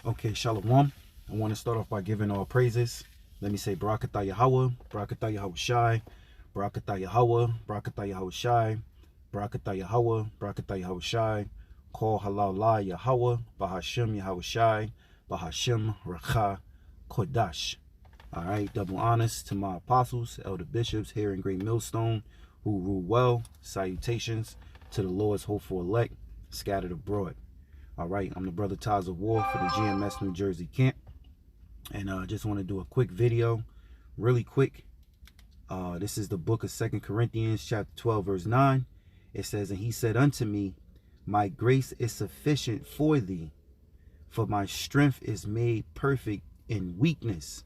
Okay, Shalom. I want to start off by giving all praises. Let me say Barakatah Yahweh, Barakatah Yahweh Shai, Barakatah Yahweh, Barakatah Yahweh Shai, Barakatah Yahweh, Barakatah Yahweh Shai, Kol Halal La Yahweh, Bahashem Yahweh Shai, Bahashem Racha Kodash. All right, double honors to my apostles, elder bishops here in Great Millstone who rule well. Salutations to the Lord's hopeful elect scattered abroad. All right, I'm the brother Taz of War for the GMS New Jersey camp, and I just want to do a quick video, really quick. This is the book of 2 Corinthians chapter 12 verse 9. It says, and he said unto me, my grace is sufficient for thee, for my strength is made perfect in weakness.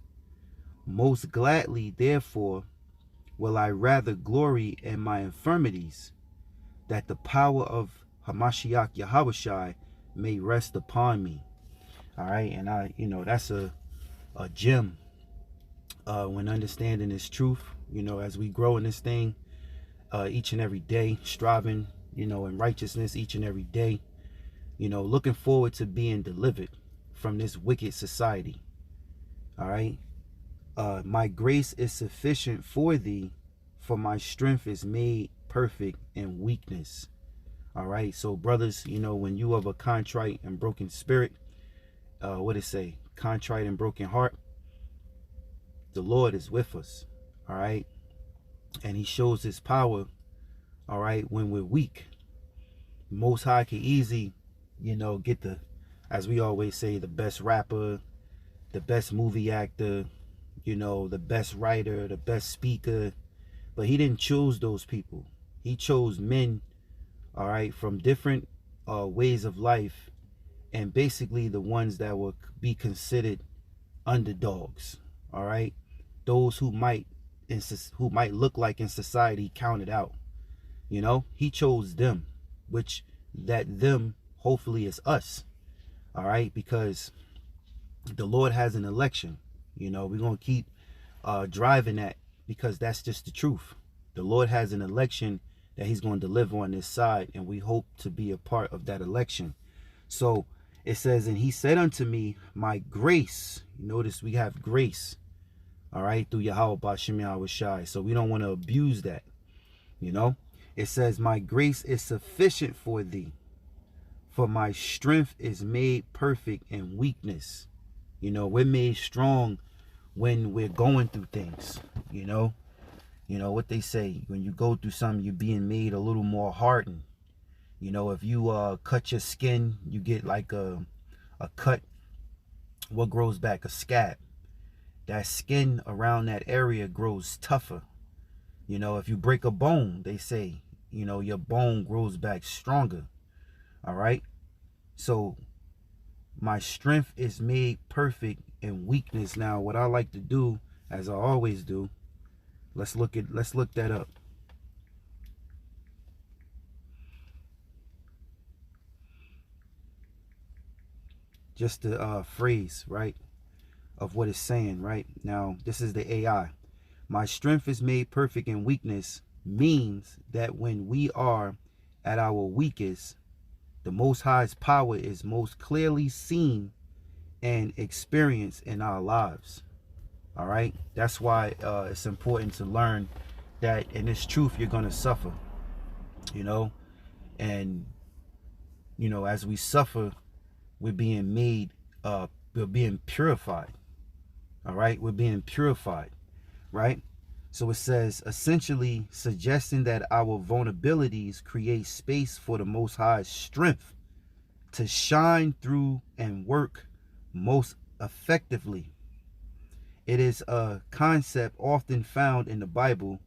Most gladly therefore will I rather glory in my infirmities, that the power of Hamashiach Yahushai may rest upon me. All right, and that's a gem when understanding this truth, as we grow in this thing each and every day, striving, in righteousness each and every day, looking forward to being delivered from this wicked society. All right, my grace is sufficient for thee, for my strength is made perfect in weakness. All right, so brothers, when you have a contrite and broken spirit, what it say? Contrite and broken heart, the Lord is with us. All right, and he shows his power, all right, when we're weak. Most High can easy, get the, as we always say, the best rapper, the best movie actor, the best writer, the best speaker, but he didn't choose those people. He chose men, all right, from different ways of life, and basically the ones that would be considered underdogs. All right, those who might look like in society counted out. He chose them, which that them hopefully is us. All right, because the Lord has an election. We're gonna keep driving that, because that's just the truth. The Lord has an election that he's going to deliver on this side, and we hope to be a part of that election. So it says, and he said unto me, my grace, notice we have grace, all right, through Yahweh Bashim Yahweh Shai. So we don't want to abuse that. It says, my grace is sufficient for thee, for my strength is made perfect in weakness. We're made strong when we're going through things. What they say, when you go through something, you're being made a little more hardened. If you cut your skin, you get like a cut. What grows back? A scab. That skin around that area grows tougher. If you break a bone, they say, your bone grows back stronger. All right. So my strength is made perfect in weakness. Now, what I like to do, as I always do, let's look that up. Just the phrase, right, of what it's saying, right? Now, this is the AI. My strength is made perfect in weakness means that when we are at our weakest, the Most High's power is most clearly seen and experienced in our lives. All right, that's why it's important to learn that in this truth you're going to suffer, and as we suffer, we're being made, we're being purified. All right, we're being purified, right? So it says, essentially suggesting that our vulnerabilities create space for the Most High's strength to shine through and work most effectively. It is a concept often found in the Bible,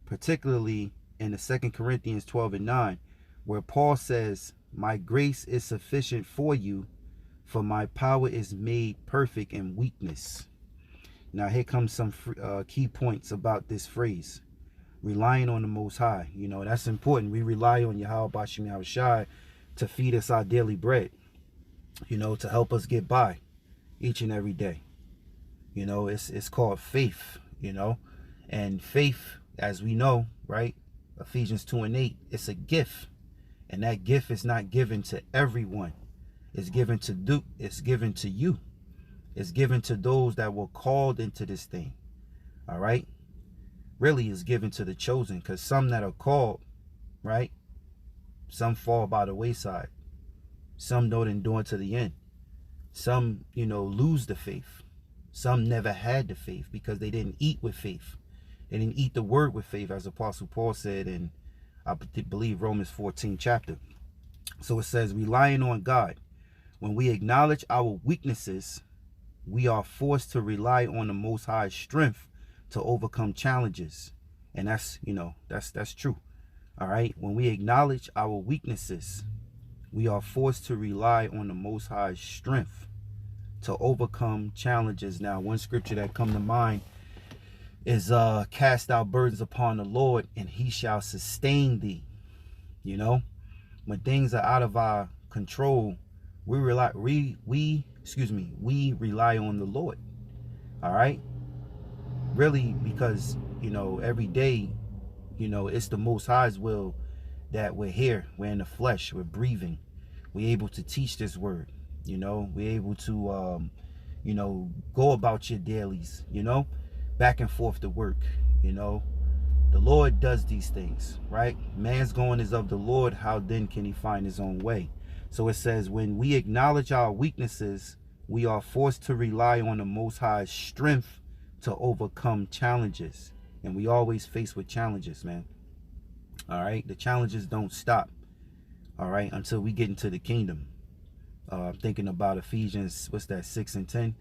particularly in the 2 Corinthians 12 and 9, where Paul says, my grace is sufficient for you, for my power is made perfect in weakness. Now here comes some key points about this phrase. Relying on the Most High. That's important. We rely on Yahweh Bashim Yahweh Shai to feed us our daily bread, to help us get by each and every day. It's called faith, and faith, as we know, right? Ephesians 2 and 8, it's a gift, and that gift is not given to everyone. It's given to it's given to you. It's given to those that were called into this thing. All right. Really is given to the chosen, because some that are called, right? Some fall by the wayside. Some don't endure to the end. Some, lose the faith. Some never had the faith because they didn't eat with faith. They didn't eat the word with faith, as Apostle Paul said in, I believe, Romans 14 chapter. So it says, relying on God. When we acknowledge our weaknesses, we are forced to rely on the Most High's strength to overcome challenges. And that's, that's true. All right. When we acknowledge our weaknesses, we are forced to rely on the Most High's strength to overcome challenges. Now, one scripture that come to mind is cast our burdens upon the Lord and he shall sustain thee. When things are out of our control, we rely on the Lord. All right. Really, because every day, it's the Most High's will that we're here. We're in the flesh. We're breathing. We're able to teach this word. We're able to go about your dailies, back and forth to work. The Lord does these things, right? Man's going is of the Lord. How then can he find his own way? So it says, when we acknowledge our weaknesses, we are forced to rely on the Most High's strength to overcome challenges. And we always face with challenges, man. All right. The challenges don't stop. All right. Until we get into the kingdom. I'm thinking about Ephesians, 6 and 10.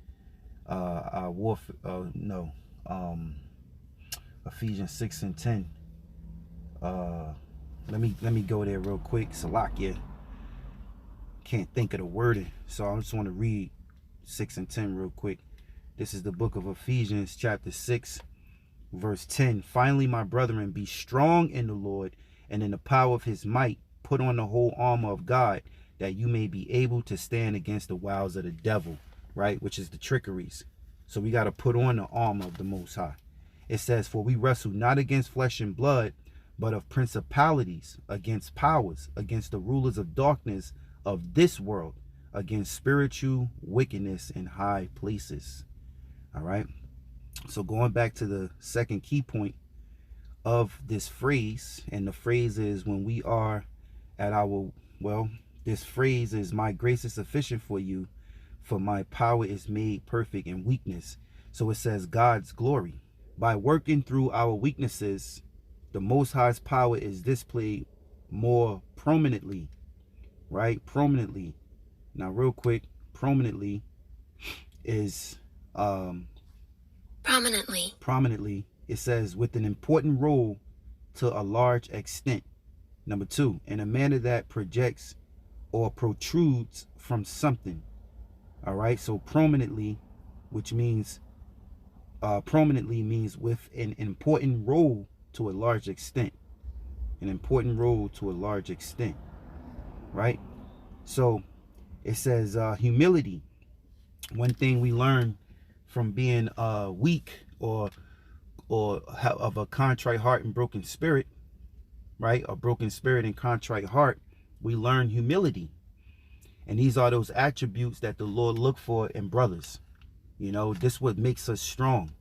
Ephesians 6 and 10. Let me go there real quick. Salakia. Can't think of the wording, so I just want to read 6 and 10 real quick. This is the book of Ephesians, chapter 6, verse 10. Finally, my brethren, be strong in the Lord and in the power of his might. Put on the whole armor of God, that you may be able to stand against the wiles of the devil, right? Which is the trickeries. So we got to put on the armor of the Most High. It says, for we wrestle not against flesh and blood, but of principalities, against powers, against the rulers of darkness of this world, against spiritual wickedness in high places. All right. So going back to the second key point of this phrase, and the phrase is when we are at our, this phrase is, my grace is sufficient for you, for my power is made perfect in weakness. So it says God's glory. By working through our weaknesses, the Most High's power is displayed more prominently, right? Prominently. Now, real quick, prominently is prominently. It says with an important role to a large extent. Number 2, in a manner that projects or protrudes from something. All right. So prominently, which means prominently means with an important role to a large extent. An important role to a large extent. Right. So it says humility. One thing we learn from being weak or of a contrite heart and broken spirit, right? A broken spirit and contrite heart, we learn humility. And these are those attributes that the Lord look for in brothers. This what makes us strong.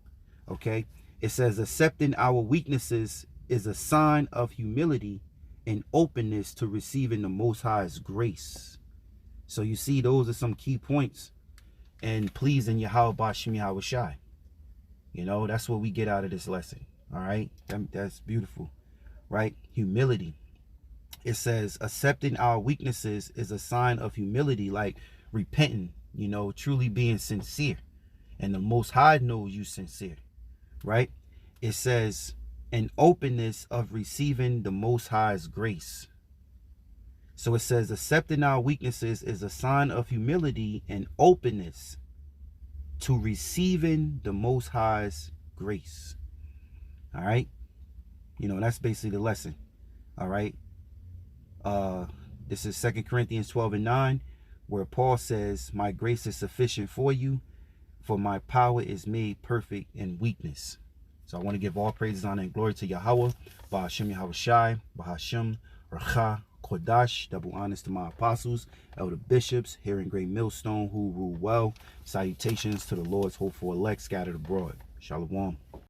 Okay. It says accepting our weaknesses is a sign of humility and openness to receiving the Most High's grace. So you see, those are some key points. And pleasing Yahweh Bashim Yahweh Shai. That's what we get out of this lesson. All right. That's beautiful. Right. Humility. It says accepting our weaknesses is a sign of humility, like repenting, truly being sincere. And the Most High knows you sincere. Right. It says an openness of receiving the Most High's grace. So it says accepting our weaknesses is a sign of humility and openness to receiving the Most High's grace. All right. That's basically the lesson. All right. This is 2 Corinthians 12 and 9, where Paul says, my grace is sufficient for you, for my power is made perfect in weakness. So I want to give all praises, honor, and glory to Yahweh, Ba'ashem Yahweh Shai, Ba'ashem Racha Kodash. Double honors to my apostles, elder bishops, here in Great Millstone, who rule well. Salutations to the Lord's hopeful elect scattered abroad. Shalom.